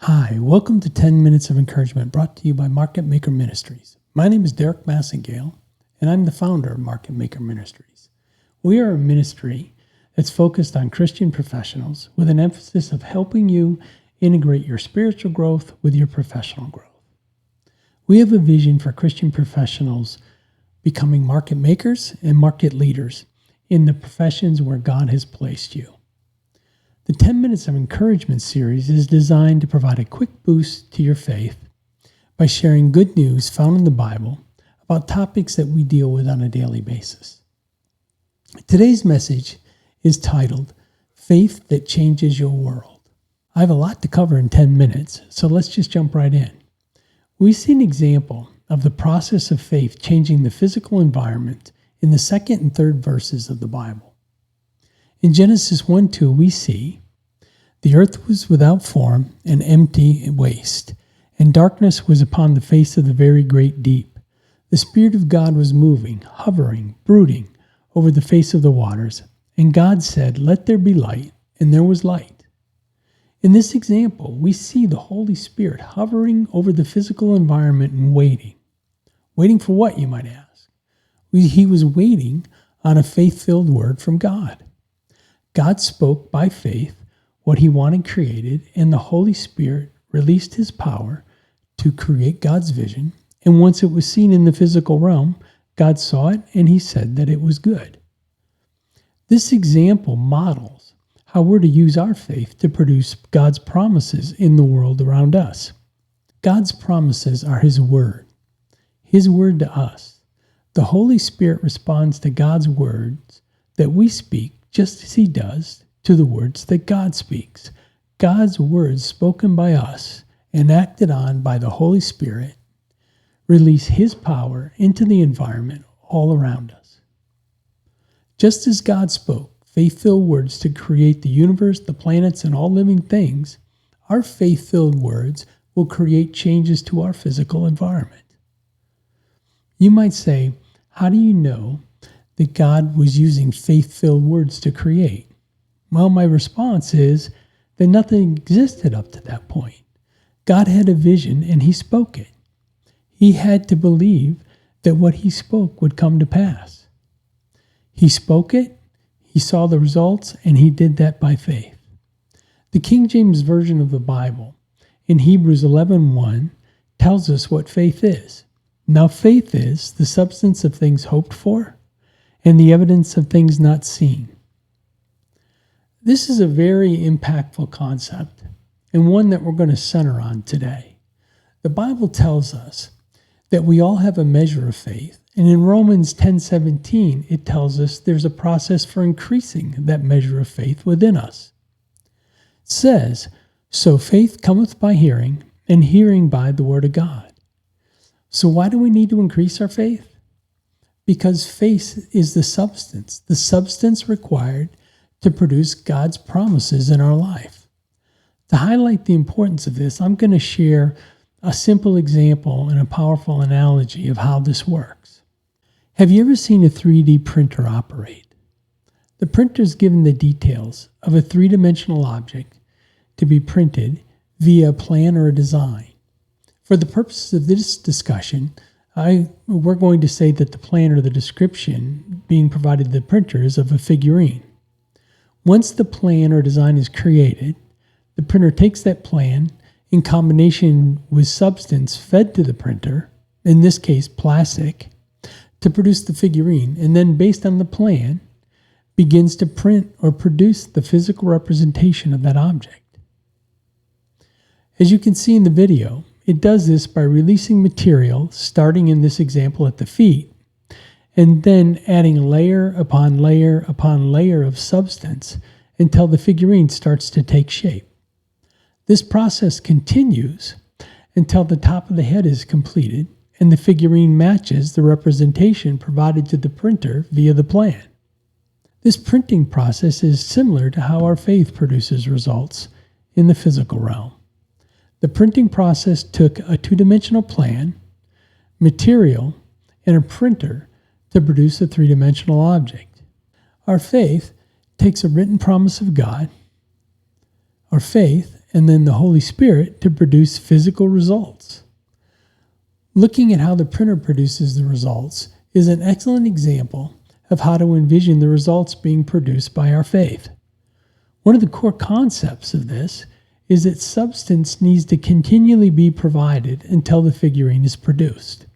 Hi, welcome to 10 Minutes of Encouragement brought to you by Market Maker Ministries. My name is Derek Massengale, and I'm the founder of Market Maker Ministries. We are a ministry that's focused on Christian professionals with an emphasis of helping you integrate your spiritual growth with your professional growth. We have a vision for Christian professionals becoming market makers and market leaders in the professions where God has placed you. The 10 Minutes of Encouragement series is designed to provide a quick boost to your faith by sharing good news found in the Bible about topics that we deal with on a daily basis. Today's message is titled, Faith That Changes Your World. I have a lot to cover in 10 minutes, so let's just jump right in. We see an example of the process of faith changing the physical environment in the second and third verses of the Bible. In Genesis 1:2, we see, the earth was without form and empty and waste, and darkness was upon the face of the very great deep. The Spirit of God was moving, hovering, brooding over the face of the waters, and God said, "Let there be light," and there was light. In this example, we see the Holy Spirit hovering over the physical environment and waiting. Waiting for what, you might ask? He was waiting on a faith-filled word from God. God spoke by faith what he wanted created, and the Holy Spirit released his power to create God's vision. And once it was seen in the physical realm, God saw it and he said that it was good. This example models how we're to use our faith to produce God's promises in the world around us. God's promises are his word to us. The Holy Spirit responds to God's words that we speak just as he does to the words that God speaks. God's words spoken by us and acted on by the Holy Spirit release his power into the environment all around us. Just as God spoke faith-filled words to create the universe, the planets, and all living things, our faith-filled words will create changes to our physical environment. You might say, how do you know that God was using faith-filled words to create? Well, my response is that nothing existed up to that point. God had a vision and he spoke it. He had to believe that what he spoke would come to pass. He spoke it, he saw the results, and he did that by faith. The King James Version of the Bible in Hebrews 11:1 tells us what faith is. Now faith is the substance of things hoped for, and the evidence of things not seen. This is a very impactful concept, and one that we're going to center on today. The Bible tells us that we all have a measure of faith, and in Romans 10:17, it tells us there's a process for increasing that measure of faith within us. It says, "So faith cometh by hearing, and hearing by the word of God." So why do we need to increase our faith? Because faith is the substance required to produce God's promises in our life. To highlight the importance of this, I'm going to share a simple example and a powerful analogy of how this works. Have you ever seen a 3D printer operate? The printer is given the details of a three-dimensional object to be printed via a plan or a design. For the purposes of this discussion, we're going to say that the plan or the description being provided to the printer is of a figurine. Once the plan or design is created, the printer takes that plan in combination with substance fed to the printer, in this case plastic, to produce the figurine, and then based on the plan, begins to print or produce the physical representation of that object. As you can see in the video, it does this by releasing material, starting in this example at the feet, and then adding layer upon layer upon layer of substance until the figurine starts to take shape. This process continues until the top of the head is completed and the figurine matches the representation provided to the printer via the plan. This printing process is similar to how our faith produces results in the physical realm. The printing process took a two-dimensional plan, material, and a printer to produce a three-dimensional object. Our faith takes a written promise of God, our faith, and then the Holy Spirit to produce physical results. Looking at how the printer produces the results is an excellent example of how to envision the results being produced by our faith. One of the core concepts of this is that substance needs to continually be provided until the figurine is produced.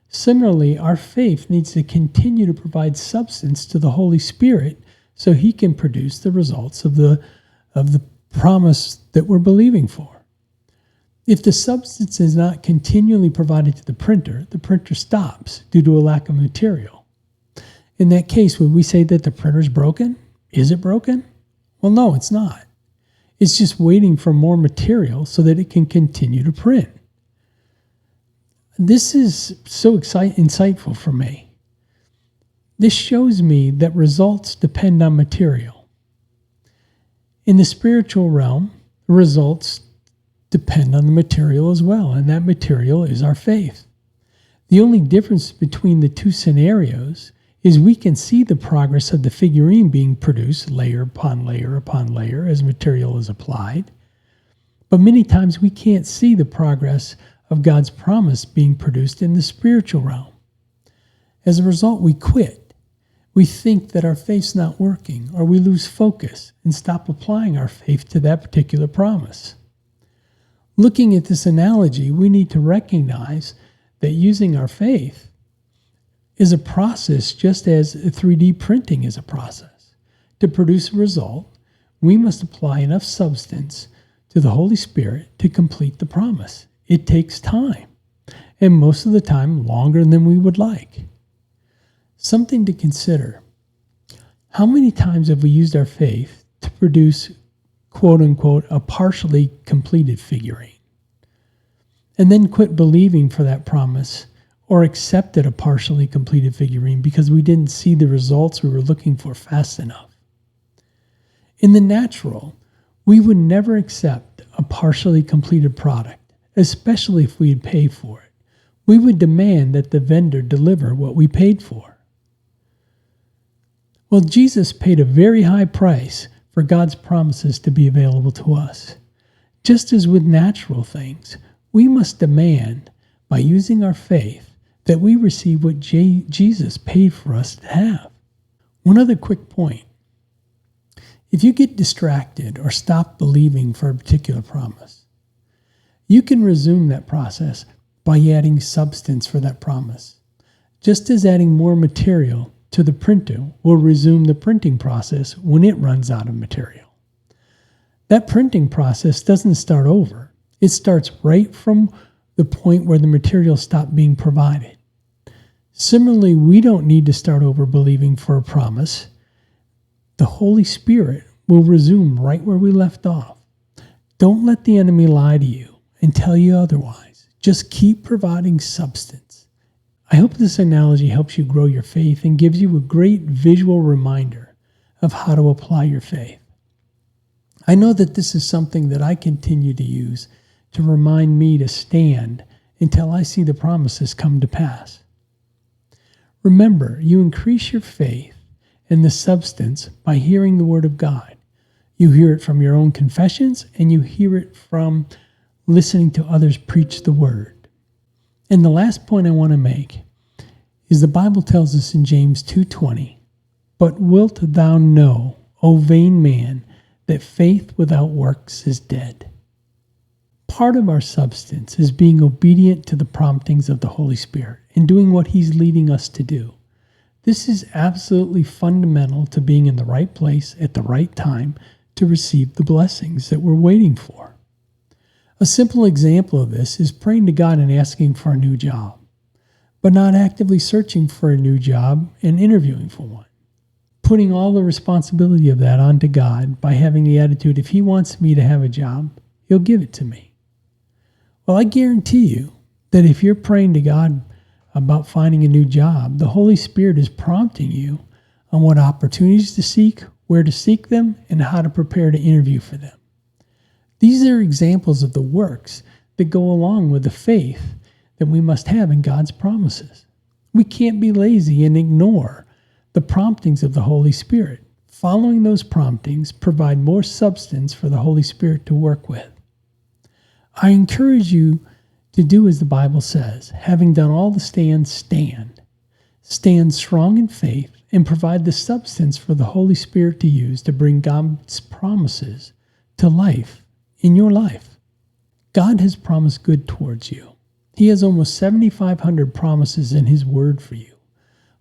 Similarly, our faith needs to continue to provide substance to the Holy Spirit so He can produce the results of the promise that we're believing for. If the substance is not continually provided to the printer stops due to a lack of material. In that case, would we say that the printer's broken? Is it broken? Well, no, it's not. It's just waiting for more material so that it can continue to print. This is so insightful for me. This shows me that results depend on material. In the spiritual realm, results depend on the material as well, and that material is our faith. The only difference between the two scenarios is we can see the progress of the figurine being produced layer upon layer upon layer as material is applied. But many times we can't see the progress of God's promise being produced in the spiritual realm. As a result, we quit. We think that our faith's not working, or we lose focus and stop applying our faith to that particular promise. Looking at this analogy, we need to recognize that using our faith is a process just as 3D printing is a process. To produce a result, we must apply enough substance to the Holy Spirit to complete the promise. It takes time, and most of the time longer than we would like. Something to consider. How many times have we used our faith to produce, quote unquote, a partially completed figurine, and then quit believing for that promise or accepted a partially completed figurine because we didn't see the results we were looking for fast enough? In the natural, we would never accept a partially completed product, especially if we had paid for it. We would demand that the vendor deliver what we paid for. Well, Jesus paid a very high price for God's promises to be available to us. Just as with natural things, we must demand, by using our faith, that we receive what Jesus paid for us to have. One other quick point. If you get distracted or stop believing for a particular promise, you can resume that process by adding substance for that promise. Just as adding more material to the printer will resume the printing process when it runs out of material. That printing process doesn't start over. It starts right from the point where the material stopped being provided. Similarly, we don't need to start over believing for a promise. The Holy Spirit will resume right where we left off. Don't let the enemy lie to you and tell you otherwise. Just keep providing substance. I hope this analogy helps you grow your faith and gives you a great visual reminder of how to apply your faith. I know that this is something that I continue to use to remind me to stand until I see the promises come to pass. Remember, you increase your faith and the substance by hearing the Word of God. You hear it from your own confessions, and you hear it from listening to others preach the Word. And the last point I want to make is the Bible tells us in James 2:20, "But wilt thou know, O vain man, that faith without works is dead." Part of our substance is being obedient to the promptings of the Holy Spirit and doing what He's leading us to do. This is absolutely fundamental to being in the right place at the right time to receive the blessings that we're waiting for. A simple example of this is praying to God and asking for a new job, but not actively searching for a new job and interviewing for one. Putting all the responsibility of that onto God by having the attitude, if He wants me to have a job, He'll give it to me. Well, I guarantee you that if you're praying to God about finding a new job, the Holy Spirit is prompting you on what opportunities to seek, where to seek them, and how to prepare to interview for them. These are examples of the works that go along with the faith that we must have in God's promises. We can't be lazy and ignore the promptings of the Holy Spirit. Following those promptings provide more substance for the Holy Spirit to work with. I encourage you to do as the Bible says, having done all to stand, stand. Stand strong in faith and provide the substance for the Holy Spirit to use to bring God's promises to life in your life. God has promised good towards you. He has almost 7,500 promises in His Word for you.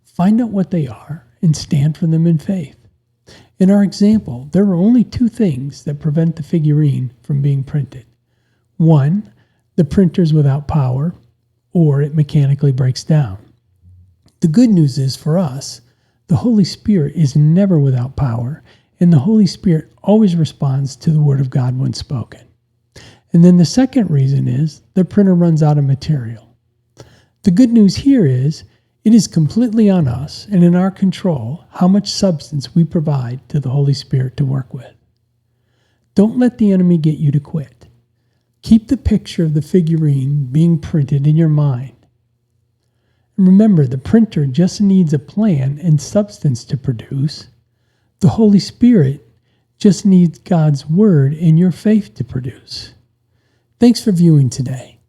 Find out what they are and stand for them in faith. In our example, there are only two things that prevent the figurine from being printed. One, the printer's without power, or it mechanically breaks down. The good news is for us, the Holy Spirit is never without power, and the Holy Spirit always responds to the Word of God when spoken. And then the second reason is the printer runs out of material. The good news here is it is completely on us and in our control how much substance we provide to the Holy Spirit to work with. Don't let the enemy get you to quit. Keep the picture of the figurine being printed in your mind. And remember, the printer just needs a plan and substance to produce. The Holy Spirit just needs God's Word and your faith to produce. Thanks for viewing today.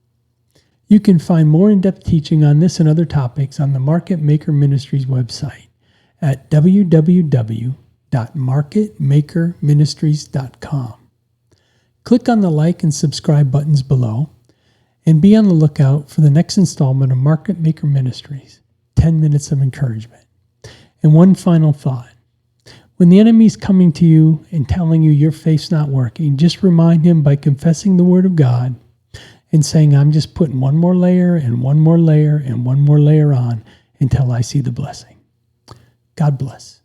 You can find more in-depth teaching on this and other topics on the Market Maker Ministries website at www.marketmakerministries.com. Click on the like and subscribe buttons below, and be on the lookout for the next installment of Market Maker Ministries, 10 Minutes of Encouragement. And one final thought. When the enemy's coming to you and telling you your faith's not working, just remind him by confessing the Word of God and saying, I'm just putting one more layer and one more layer and one more layer on until I see the blessing. God bless.